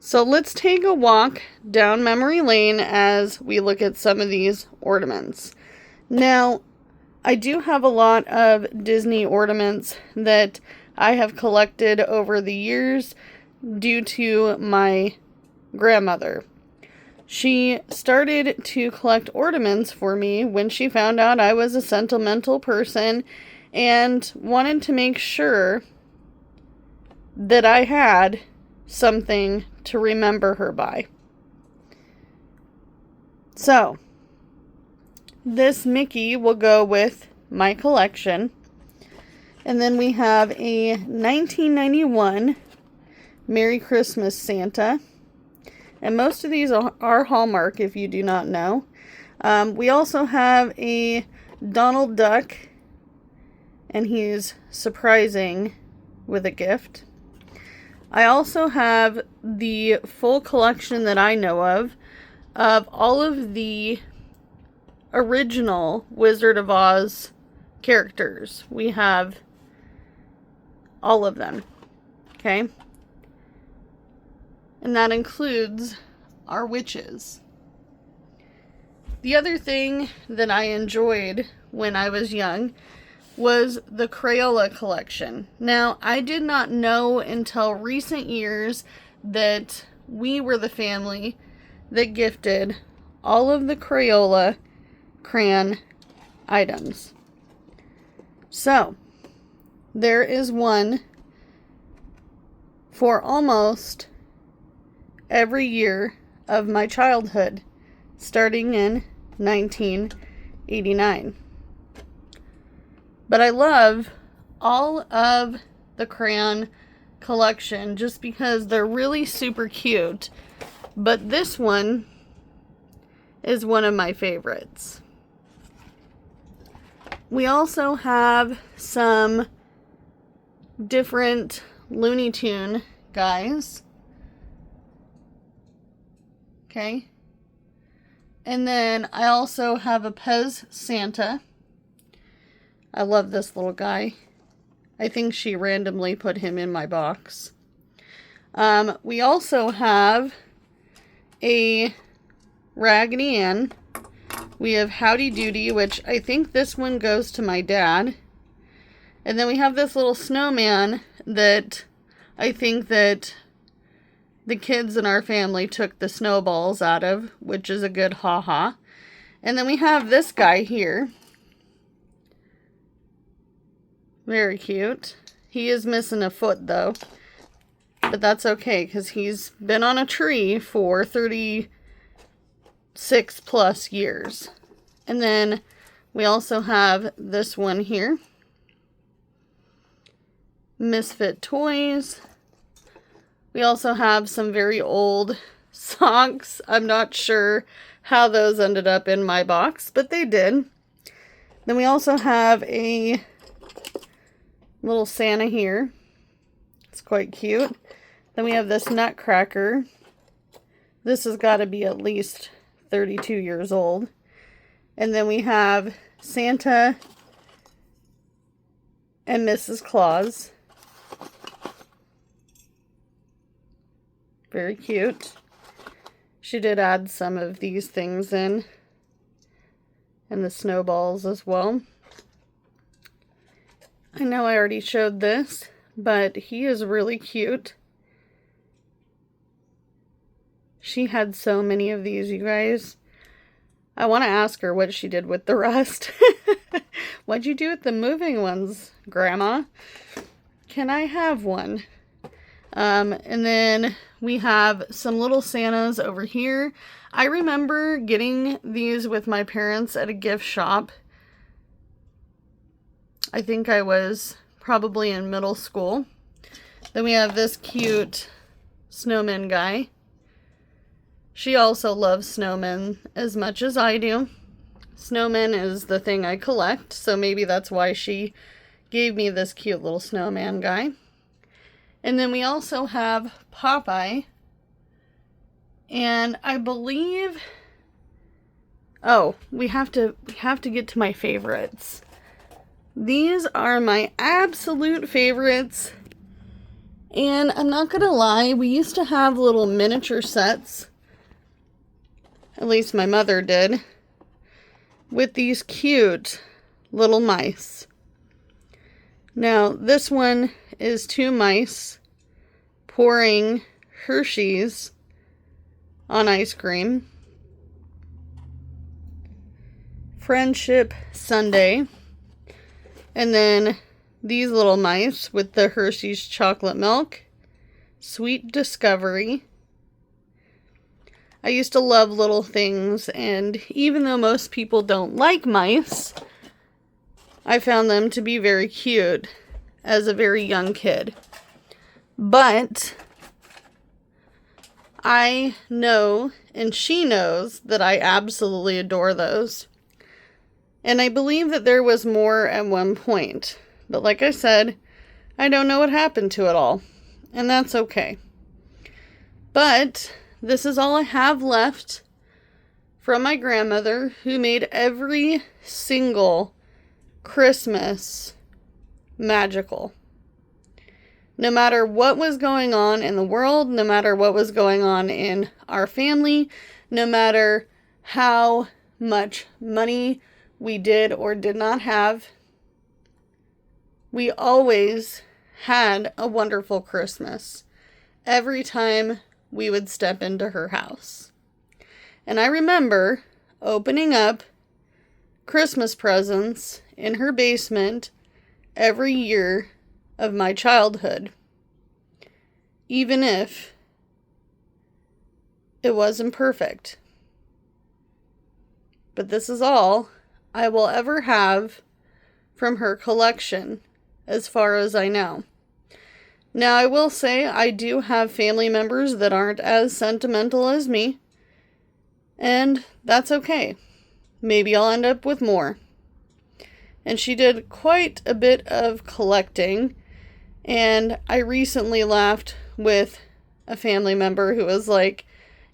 So let's take a walk down memory lane as we look at some of these ornaments. Now, I do have a lot of Disney ornaments that I have collected over the years due to my grandmother. She started to collect ornaments for me when she found out I was a sentimental person and wanted to make sure that I had something to remember her by. So, this Mickey will go with my collection. And then we have a 1991 Merry Christmas Santa. And most of these are Hallmark, if you do not know. We also have a Donald Duck, and he's surprising with a gift. I also have the full collection that I know of all of the original Wizard of Oz characters. We have all of them, okay? And that includes our witches. The other thing that I enjoyed when I was young was the Crayola collection. Now, I did not know until recent years that we were the family that gifted all of the Crayola crayon items. So, there is one for almost every year of my childhood, starting in 1989. But I love all of the crayon collection just because they're really super cute. But this one is one of my favorites. We also have some different Looney Tune guys. Okay. And then I also have a Pez Santa. I love this little guy. I think she randomly put him in my box. We also have a Raggedy Ann. We have Howdy Doody, which I think this one goes to my dad. And then we have this little snowman that I think that the kids in our family took the snowballs out of, which is a good ha-ha. And then we have this guy here. Very cute. He is missing a foot, though. But that's okay, because he's been on a tree for 36 plus years. And then we also have this one here. Misfit Toys. We also have some very old socks. I'm not sure how those ended up in my box, but they did. Then we also have a little Santa here. It's quite cute. Then we have this Nutcracker. This has got to be at least 32 years old. And then we have Santa and Mrs. Claus. Very cute. She did add some of these things in. And the snowballs as well. I know I already showed this, but he is really cute. She had so many of these, you guys. I want to ask her what she did with the rest. What'd you do with the moving ones, Grandma? Can I have one? And then we have some little Santas over here. I remember getting these with my parents at a gift shop. I think I was probably in middle school. Then we have this cute snowman guy. She also loves snowmen as much as I do. Snowman is the thing I collect, so maybe that's why she gave me this cute little snowman guy. And then we also have Popeye. And I believe... Oh, we have to get to my favorites. These are my absolute favorites. And I'm not gonna lie, we used to have little miniature sets, at least my mother did, with these cute little mice. Now, this one is 2 mice pouring Hershey's on ice cream. Friendship Sunday. And then these little mice with the Hershey's chocolate milk. Sweet Discovery. I used to love little things, and even though most people don't like mice, I found them to be very cute as a very young kid. But I know, and she knows, that I absolutely adore those. And I believe that there was more at one point. But like I said, I don't know what happened to it all. And that's okay. But this is all I have left from my grandmother, who made every single Christmas magical. No matter what was going on in the world, no matter what was going on in our family, no matter how much money we did or did not have, we always had a wonderful Christmas every time we would step into her house. And I remember opening up Christmas presents in her basement every year of my childhood, even if it wasn't perfect. But this is all I will ever have from her collection, as far as I know. Now, I will say I do have family members that aren't as sentimental as me, and that's okay. Maybe I'll end up with more. And she did quite a bit of collecting, and I recently laughed with a family member who was like,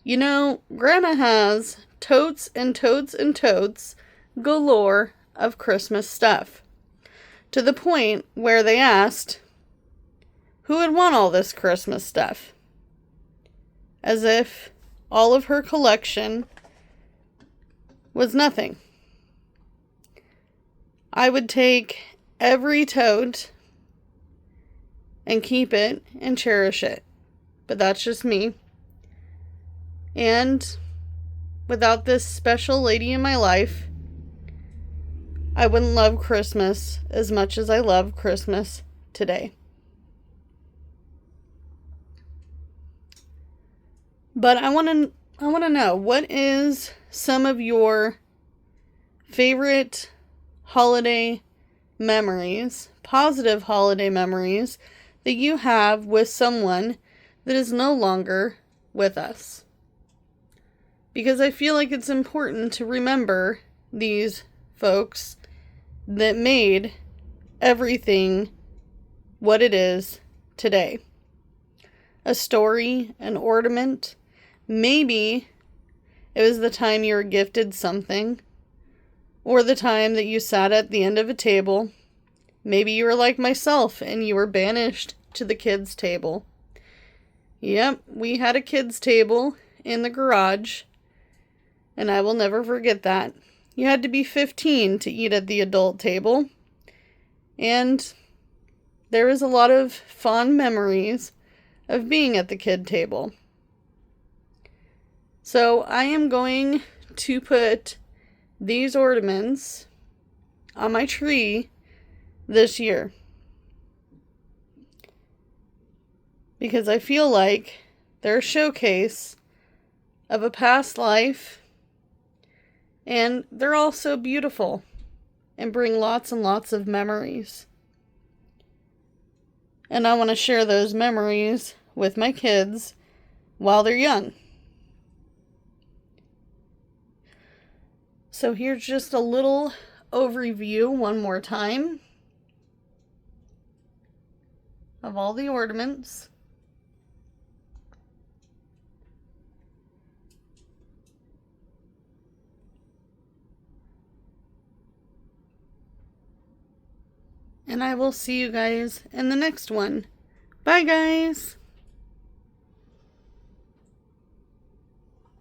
you know, Grandma has totes and totes and totes galore of Christmas stuff. To the point where they asked, who would want all this Christmas stuff? As if all of her collection was nothing. I would take every tote and keep it and cherish it. But that's just me. And without this special lady in my life, I wouldn't love Christmas as much as I love Christmas today. But I want to know, what is some of your favorite holiday memories, positive holiday memories, that you have with someone that is no longer with us? Because I feel like it's important to remember these folks that made everything what it is today. A story, an ornament. Maybe it was the time you were gifted something, or the time that you sat at the end of a table. Maybe you were like myself and you were banished to the kids' table. Yep, we had a kids' table in the garage, and I will never forget that. You had to be 15 to eat at the adult table, and there was a lot of fond memories of being at the kid table. So I am going to put these ornaments on my tree this year, because I feel like they're a showcase of a past life, and they're all so beautiful and bring lots and lots of memories. And I want to share those memories with my kids while they're young. So here's just a little overview one more time of all the ornaments. And I will see you guys in the next one, Bye, guys.